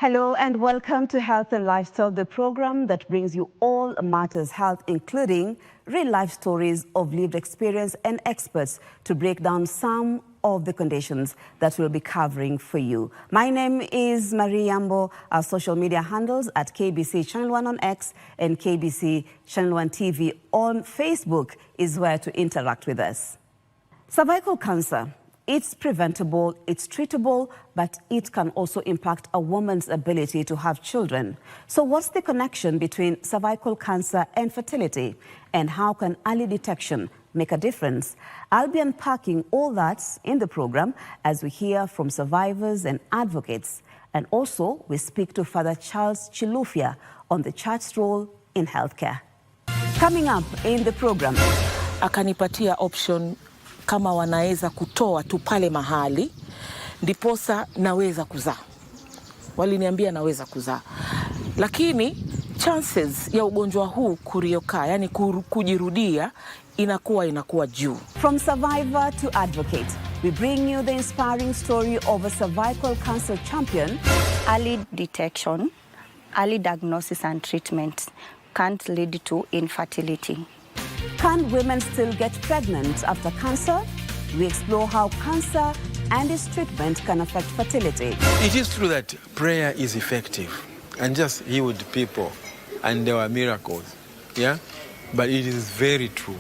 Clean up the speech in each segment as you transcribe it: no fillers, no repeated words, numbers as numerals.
Hello and welcome to Health and Lifestyle, the program that brings you all matters health, including real-life stories of lived experience and experts to break down some of the conditions that we'll be covering for you. My name is Marie Yambo. Our social media handles at KBC Channel 1 on X and KBC Channel 1 TV on Facebook is where to interact with us. Cervical cancer. It's preventable, it's treatable, but it can also impact a woman's ability to have children. So what's the connection between cervical cancer and fertility? And how can early detection make a difference? I'll be unpacking all that in the program as we hear from survivors and advocates. And also, we speak to Father Charles Chilufya on the church's role in healthcare. Coming up in the program. Akanipatia option kama wanaweza kutoa tu pale mahali, ndiposa naweza kuzaa. Waliniambia naweza kuzaa. Lakini chances ya ugonjwa huu kurioka, yani kujirudia, inakuwa juu. From survivor to advocate, we bring you the inspiring story of a cervical cancer champion. Early detection, early diagnosis and treatment can't lead to infertility. Can women still get pregnant after cancer? We explore how cancer and its treatment can affect fertility. It is true that prayer is effective and just healed people and there were miracles, yeah? But it is very true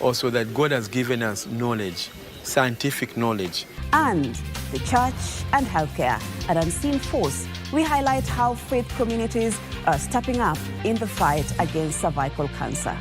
also that God has given us knowledge, scientific knowledge. And the church and healthcare, an unseen force. We highlight how faith communities are stepping up in the fight against cervical cancer.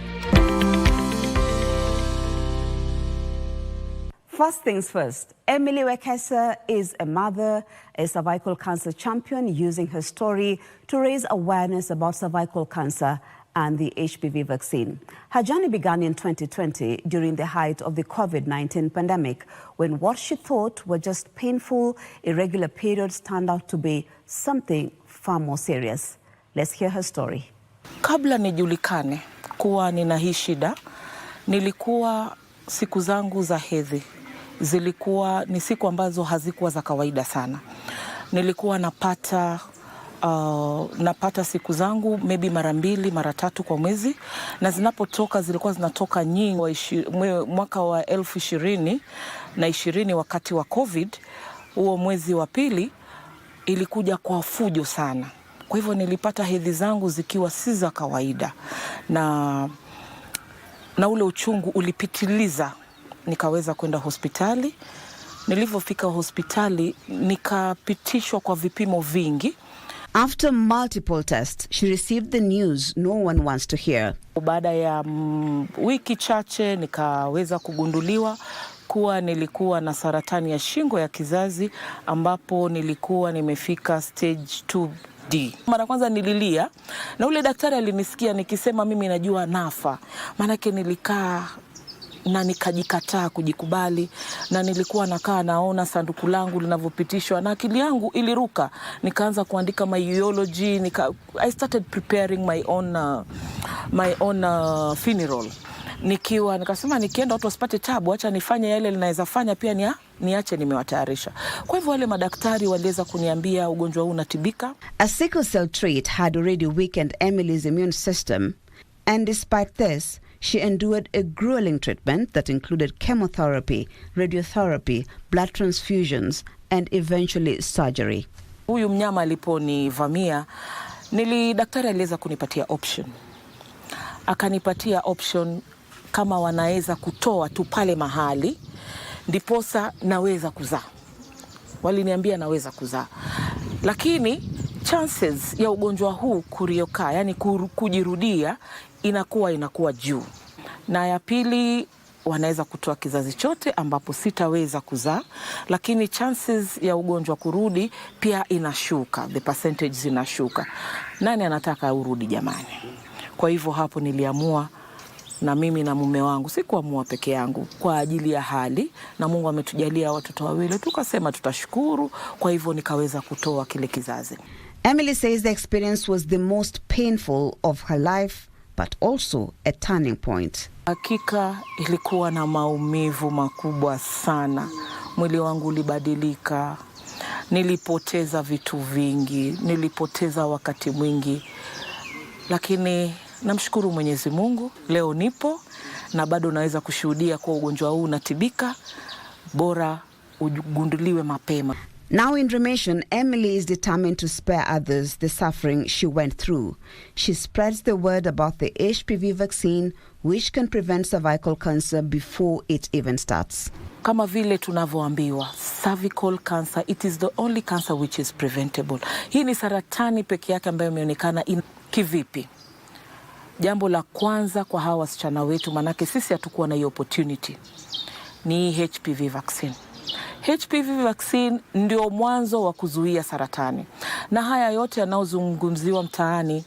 First things first, Emily Wekesa is a mother, a cervical cancer champion, using her story to raise awareness about cervical cancer and the HPV vaccine. Her journey began in 2020 during the height of the COVID-19 pandemic, when what she thought were just painful, irregular periods turned out to be something far more serious. Let's hear her story. Kabla nijulikane kuwa nina hii shida, nilikuwa siku zangu za hedhi. Zilikuwa ni siku ambazo hazikuwa za kawaida sana. Nilikuwa napata siku zangu maybe mara 2, mara 3 kwa mwezi, na zinapotoka zilikuwa zinatoka nyingi. Mwaka wa 2020 wakati wa COVID, huo mwezi wa pili ilikuja kwa fujo sana. Kwa hivyo nilipata hedhi zangu zikiwa si za kawaida na ule uchungu ulipitiliza. Nikaweza kwenda hospitali. Nilipofika hospitali nikapitishwa kwa vipimo vingi. After multiple tests, she received the news no one wants to hear. Baada ya wiki chache nikaweza kugunduliwa kuwa nilikuwa na saratani ya shingo ya kizazi, ambapo nilikuwa nimefika stage 2D. Mara kwanza nililia na ule daktari alinisikia nikisema mimi najua nafa. Maanake nilikaa na nikajikataa kujikubali, na nilikuwa nakaa naona sanduku langu linavyopitishwa na akili yangu iliruka. Nikaanza kuandika my eulogy, I started preparing my own funeral. Nikasema nikienda watu wasipate tabu, acha nifanye yale ninaweza fanya, pia niache nimewatayarisha. Kwa hivyo wale madaktari waliweza kuniambia ugonjwa huu unatibika. A sickle cell trait had already weakened Emily's immune system, and despite this, she endured a grueling treatment that included chemotherapy, radiotherapy, blood transfusions, and eventually surgery. Huyu mnyama aliponivamia, daktari aliweza kunipatia option. Akanipatia option kama wanaweza kutoa tu pale mahali, ndiposa naweza kuzaa. Waliniambia naweza kuzaa. Lakini chances ya ugonjwa huu kurioka, yani kujirudia, inakuwa juu. Na ya pili, wanaweza kutoa kizazi chote ambapo sitaweza kuzaa, lakini chances ya ugonjwa kurudi pia inashuka, the percentage zinashuka. Nani anataka urudi jamani? Kwa hivyo hapo niliamua, na mimi na mume wangu, sikuamua peke yangu, kwa ajili ya hali, na Mungu ametujalia watoto wawili, tukasema tutashukuru. Kwa hivyo nikaweza kutoa kile kizazi. Emily says the experience was the most painful of her life, but also a turning point. Hakika ilikuwa na maumivu makubwa sana. Mwili wangu ulibadilika. nilipoteza vitu vingi, nilipoteza wakati mwingi, lakini namshukuru Mwenyezi Mungu, leo nipo na bado naweza kushuhudia kwa ugonjwa huu unatibika, bora ugunduliwe mapema. Now in remission, Emily is determined to spare others the suffering she went through. She spreads the word about the HPV vaccine, which can prevent cervical cancer before it even starts. Kama vile tunavyoambiwa, cervical cancer, it is the only cancer which is preventable. Hii ni saratani peke yake ambayo imeonekana kivipi? Jambo la kwanza kwa hawa wasichana wetu, manake sisi hatukuwa na hiyo opportunity, ni HPV vaccine. HPV vaccine ndio mwanzo wa kuzuia saratani. Na haya yote yanayozungumziwa mtaani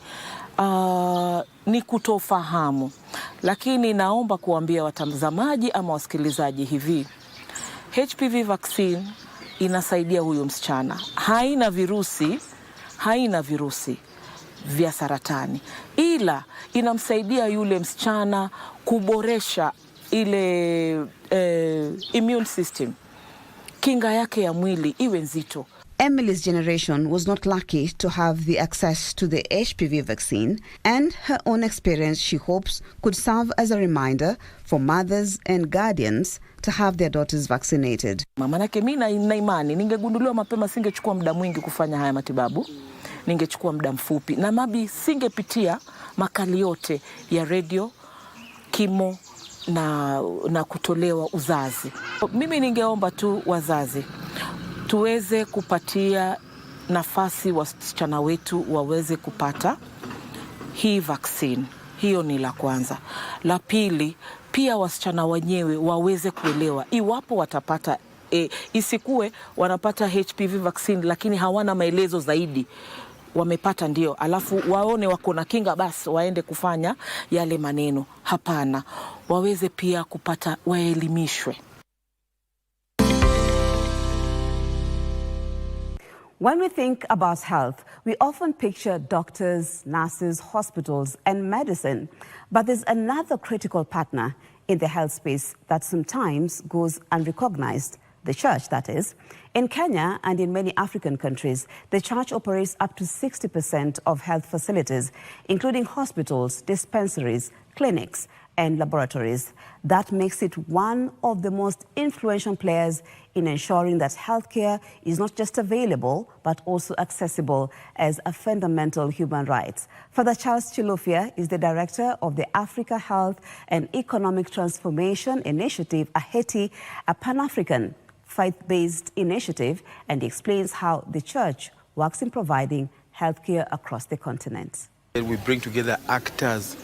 ni kutofahamu. Lakini naomba kuambia watazamaji ama wasikilizaji hivi, HPV vaccine inasaidia huyo msichana. Haina virusi vya saratani, ila inamsaidia yule msichana kuboresha ile immune system, kinga yake ya mwili iwe nzito. Emily's generation was not lucky to have the access to the HPV vaccine, and her own experience, she hopes, could serve as a reminder for mothers and guardians to have their daughters vaccinated. Manake mimi na imani ningegunduliwa mapema, singechukua muda mwingi kufanya haya matibabu, ningechukua muda mfupi na mabi singepitia makali yote ya radio, kimo na kutolewa uzazi. Mimi ningeomba tu wazazi tuweze kupatia nafasi wasichana wetu waweze kupata hii vaccine. Hiyo ni la kwanza. La pili, pia wasichana wenyewe waweze kuelewa iwapo watapata isikuwe wanapata HPV vaccine lakini hawana maelezo zaidi. Wamepata ndio, alafu waone wako na kinga basi waende kufanya yale maneno. Hapana, waweze pia kupata, waelimishwe. When we think about health, we often picture doctors, nurses, hospitals, and medicine. But there's another critical partner in the health space that sometimes goes unrecognized. The church, that is. In Kenya and in many African countries, the church operates up to 60% of health facilities, including hospitals, dispensaries, clinics, and laboratories. That makes it one of the most influential players in ensuring that healthcare is not just available, but also accessible as a fundamental human right. Father Charles Chilufya is the director of the Africa Health and Economic Transformation Initiative, AHETI, a Pan-African faith-based initiative, and he explains how the church works in providing healthcare across the continent. We bring together actors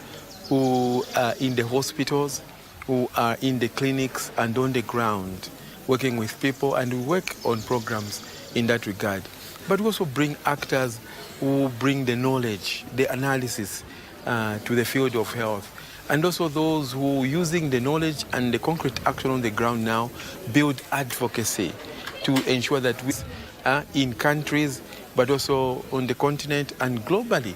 who are in the hospitals, who are in the clinics and on the ground, working with people, and we work on programs in that regard. But we also bring actors who bring the knowledge, the analysis to the field of health. And also those who, using the knowledge and the concrete action on the ground now, build advocacy to ensure that we are in countries, but also on the continent and globally,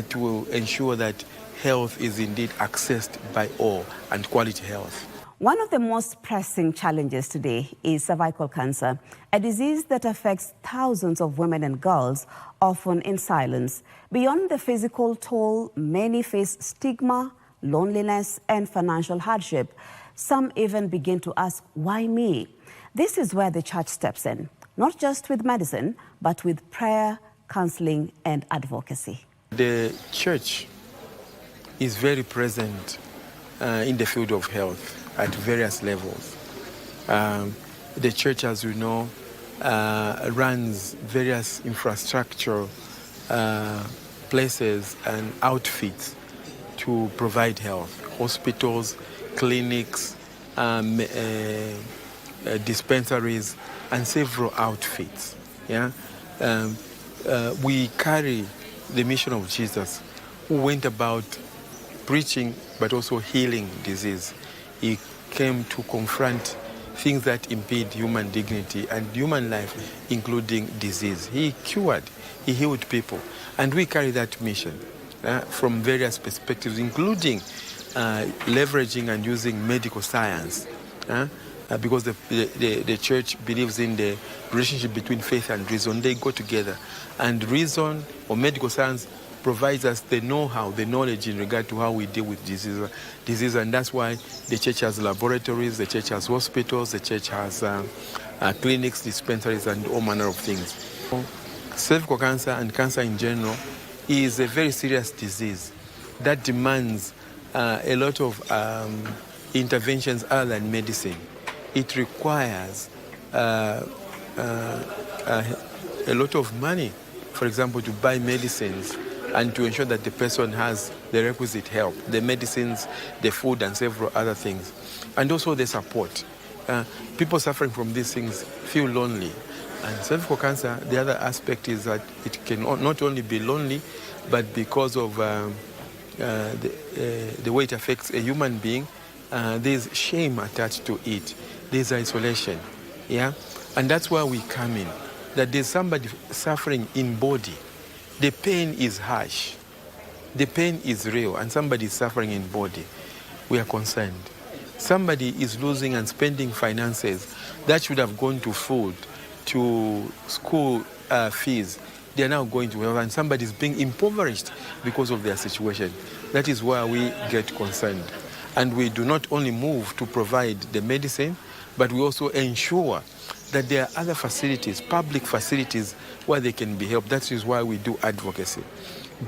to ensure that health is indeed accessed by all and quality health. One of the most pressing challenges today is cervical cancer, a disease that affects thousands of women and girls, often in silence. Beyond the physical toll, many face stigma, loneliness, and financial hardship. Some even begin to ask, why me? This is where the church steps in, not just with medicine, but with prayer, counseling, and advocacy. The church is very present in the field of health at various levels. The church, as we know, runs various infrastructure places and outfits to provide health. Hospitals, clinics, dispensaries, and several outfits. Yeah? We carry the mission of Jesus, who went about preaching but also healing disease. He came to confront things that impede human dignity and human life, including disease. He cured, he healed people. And we carry that mission from various perspectives, including leveraging and using medical science because the church believes in the relationship between faith and reason. They go together. And reason or medical science provides us the know-how, the knowledge in regard to how we deal with disease. And that's why the church has laboratories, the church has hospitals, the church has clinics, dispensaries, and all manner of things. Cervical cancer and cancer in general is a very serious disease that demands a lot of interventions other than medicine. It requires a lot of money, for example, to buy medicines and to ensure that the person has the requisite help, the medicines, the food, and several other things. And also the support. People suffering from these things feel lonely. And cervical cancer, the other aspect is that it can not only be lonely, but because of the way it affects a human being, there's shame attached to it. There's isolation, yeah? And that's where we come in, that there's somebody suffering in body. The pain is harsh. The pain is real, and somebody is suffering in body. We are concerned. Somebody is losing and spending finances that should have gone to food, to school fees. They are now going to health, and somebody is being impoverished because of their situation. That is where we get concerned. And we do not only move to provide the medicine, but we also ensure that there are other facilities, public facilities, where they can be helped. That is why we do advocacy.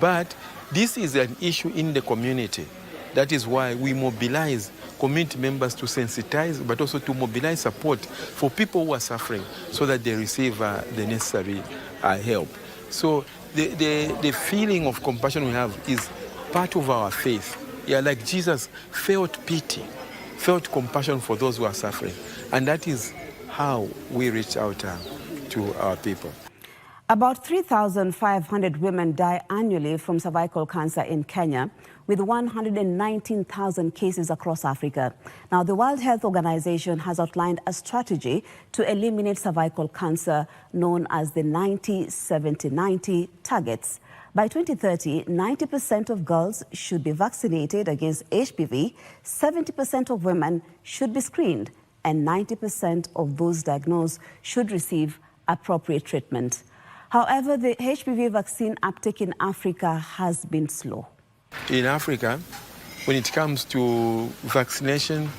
But this is an issue in the community. That is why we mobilize community members to sensitize, but also to mobilize support for people who are suffering so that they receive the necessary help. So the feeling of compassion we have is part of our faith. Yeah, like Jesus felt pity, felt compassion for those who are suffering. And that is how we reach out to our people. About 3,500 women die annually from cervical cancer in Kenya, with 119,000 cases across Africa. Now, the World Health Organization has outlined a strategy to eliminate cervical cancer known as the 90-70-90 targets. By 2030, 90% of girls should be vaccinated against HPV, 70% of women should be screened, and 90% of those diagnosed should receive appropriate treatment. However, the HPV vaccine uptake in Africa has been slow. In Africa, when it comes to vaccination,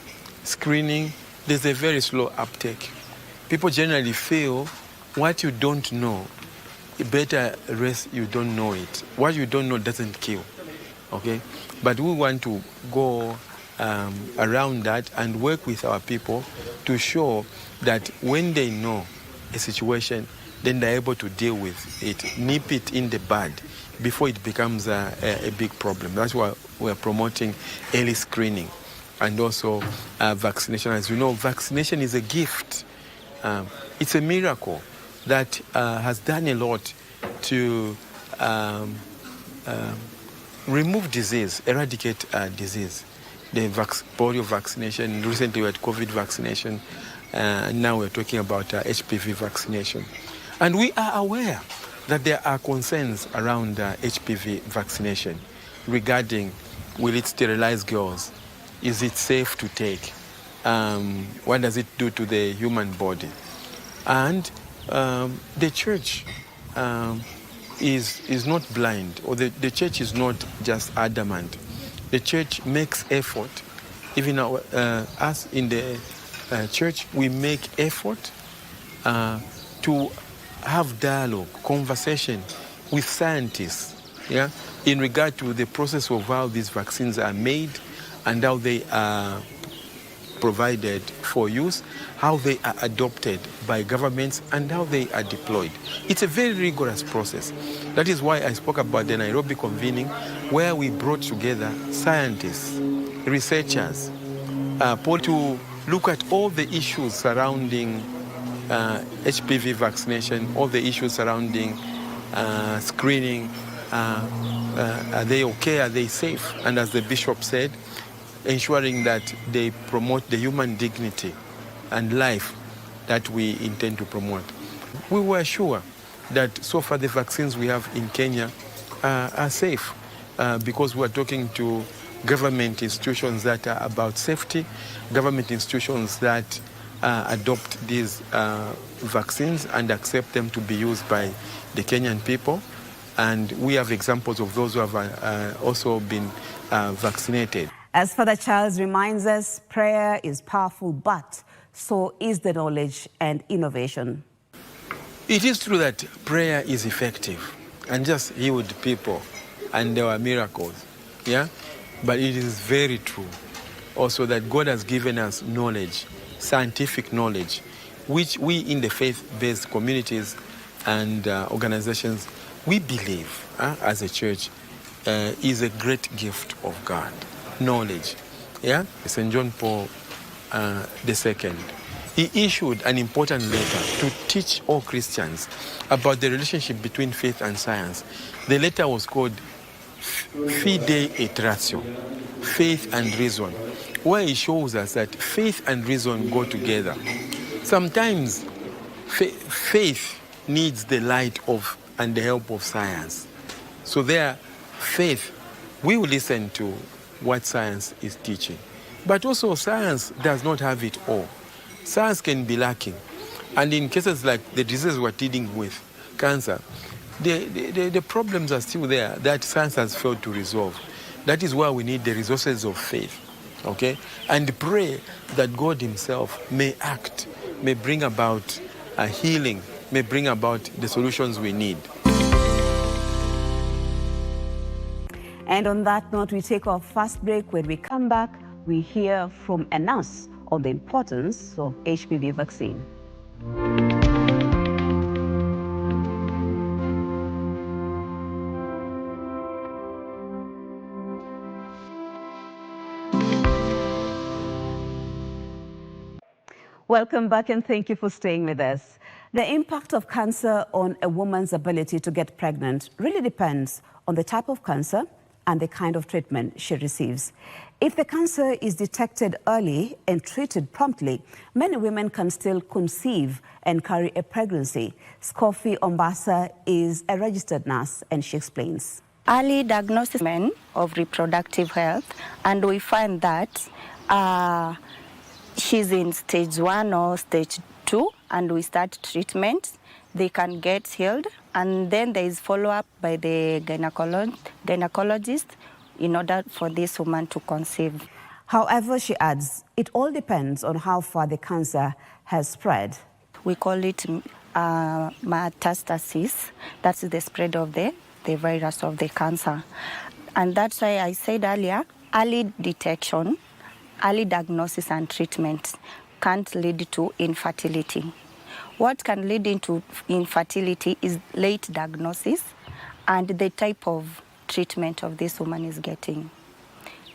screening, there's a very slow uptake. People generally feel what you don't know, better rest you don't know it. What you don't know doesn't kill, okay? But we want to go around that and work with our people to show that when they know a situation, then they're able to deal with it, nip it in the bud before it becomes a big problem. That's why we're promoting early screening and also vaccination. As you know, vaccination is a gift. It's a miracle that has done a lot to remove disease, eradicate disease. The polio vaccination, recently we had COVID vaccination, and now we're talking about HPV vaccination. And we are aware that there are concerns around HPV vaccination regarding, will it sterilize girls? Is it safe to take? What does it do to the human body? And the church is not blind, or the church is not just adamant. The church makes effort. Even us in the church, we make effort to have dialogue, conversation with scientists, yeah, in regard to the process of how these vaccines are made and how they are provided for use, how they are adopted by governments, and how they are deployed. It's a very rigorous process. That is why I spoke about the Nairobi convening, where we brought together scientists, researchers, to look at all the issues surrounding HPV vaccination, all the issues surrounding screening. Are they okay? Are they safe? And as the bishop said, ensuring that they promote the human dignity and life that we intend to promote. We were sure that so far the vaccines we have in Kenya are safe because we are talking to government institutions that are about safety, government institutions that adopt these vaccines and accept them to be used by the Kenyan people. And we have examples of those who have also been vaccinated. As Father Charles reminds us, prayer is powerful, but so is the knowledge and innovation. It is true that prayer is effective and just healed people, and there were miracles, yeah? But it is very true also that God has given us knowledge, scientific knowledge, which we in the faith-based communities and organizations, we believe as a church is a great gift of God. Knowledge, yeah? St. John Paul II, he issued an important letter to teach all Christians about the relationship between faith and science. The letter was called Fide et Ratio, faith and reason, where he shows us that faith and reason go together. Sometimes faith needs the light of and the help of science. So there, faith, we will listen to what science is teaching. But also science does not have it all. Science can be lacking. And in cases like the diseases we're dealing with, cancer, the problems are still there that science has failed to resolve. That is why we need the resources of faith, okay? And pray that God himself may act, may bring about a healing, may bring about the solutions we need. And on that note, we take our first break. When we come back, we hear from a nurse on the importance of HPV vaccine. Welcome back, and thank you for staying with us. The impact of cancer on a woman's ability to get pregnant really depends on the type of cancer and the kind of treatment she receives. If the cancer is detected early and treated promptly, many women can still conceive and carry a pregnancy. Skofi Ombasa is a registered nurse, and she explains. Early diagnosis of reproductive health, and we find that she's in stage 1 or stage 2, and we start treatment. They can get healed, and then there is follow-up by the gynecologist in order for this woman to conceive. However, she adds, it all depends on how far the cancer has spread. We call it metastasis. That's the spread of the virus of the cancer. And that's why I said earlier, early detection, early diagnosis and treatment can't lead to infertility. What can lead into infertility is late diagnosis and the type of treatment of this woman is getting.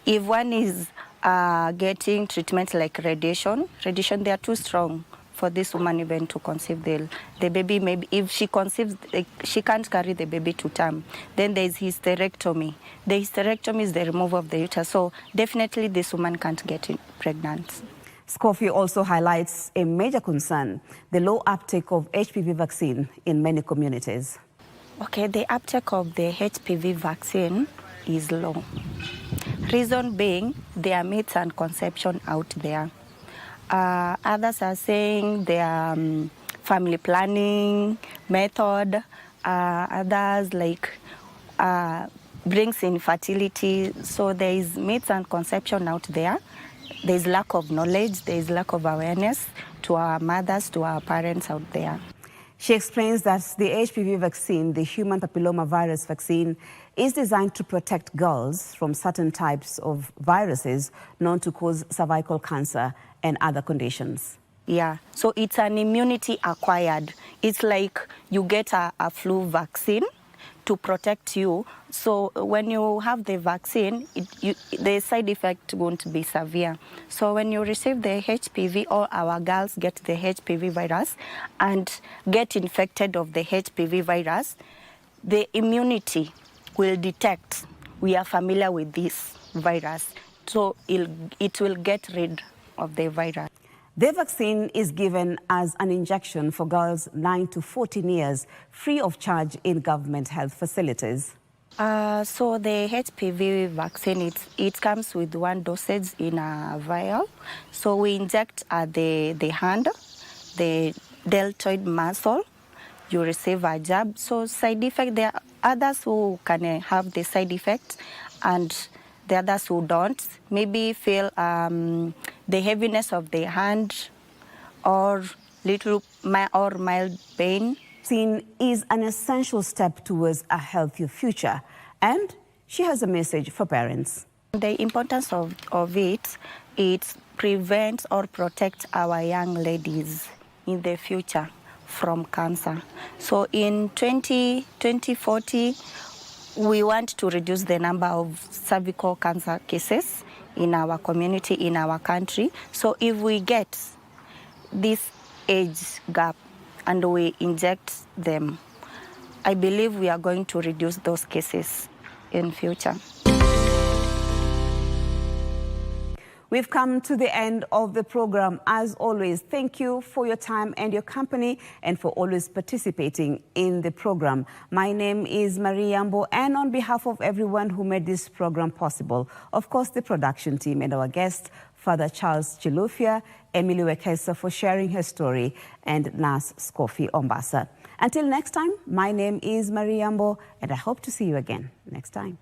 If one is getting treatment like radiation, they are too strong for this woman even to conceive the baby. Maybe if she conceives, she can't carry the baby to term. Then there is hysterectomy. The hysterectomy is the removal of the uterus. So definitely this woman can't get pregnant. Skofi also highlights a major concern, the low uptake of HPV vaccine in many communities. Okay, the uptake of the HPV vaccine is low. Reason being, there are myths and conception out there. Others are saying their family planning method. Others like brings infertility. So there is myths and conception out there. There is lack of knowledge. There is lack of awareness to our mothers, to our parents out there. She explains that the HPV vaccine, the human papillomavirus vaccine, is designed to protect girls from certain types of viruses known to cause cervical cancer and other conditions. Yeah, so it's an immunity acquired. It's like you get a flu vaccine to protect you. So when you have the vaccine, the side effect won't be severe. So when you receive the HPV, all our girls get the HPV virus and get infected of the HPV virus, the immunity will detect we are familiar with this virus. So it will get rid of the virus. The vaccine is given as an injection for girls 9 to 14 years, free of charge in government health facilities. So the HPV vaccine, it comes with one dosage in a vial. So we inject at the hand, the deltoid muscle. You receive a jab. So side effect, there are others who can have the side effect, and the others who don't. Maybe feel the heaviness of the hand, or mild pain. Vaccine is an essential step towards a healthier future, and she has a message for parents. The importance of it prevents or protects our young ladies in the future from cancer. So in 2040, we want to reduce the number of cervical cancer cases in our community, in our country. So if we get this age gap and we inject them, I believe we are going to reduce those cases in future. We've come to the end of the program. As always, thank you for your time and your company, and for always participating in the program. My name is Marie Yambo, and on behalf of everyone who made this program possible, of course, the production team and our guest, Father Charles Chilufya, Emily Wekesa for sharing her story, and Nas Skofi Ombasa. Until next time, my name is Marie Yambo, and I hope to see you again next time.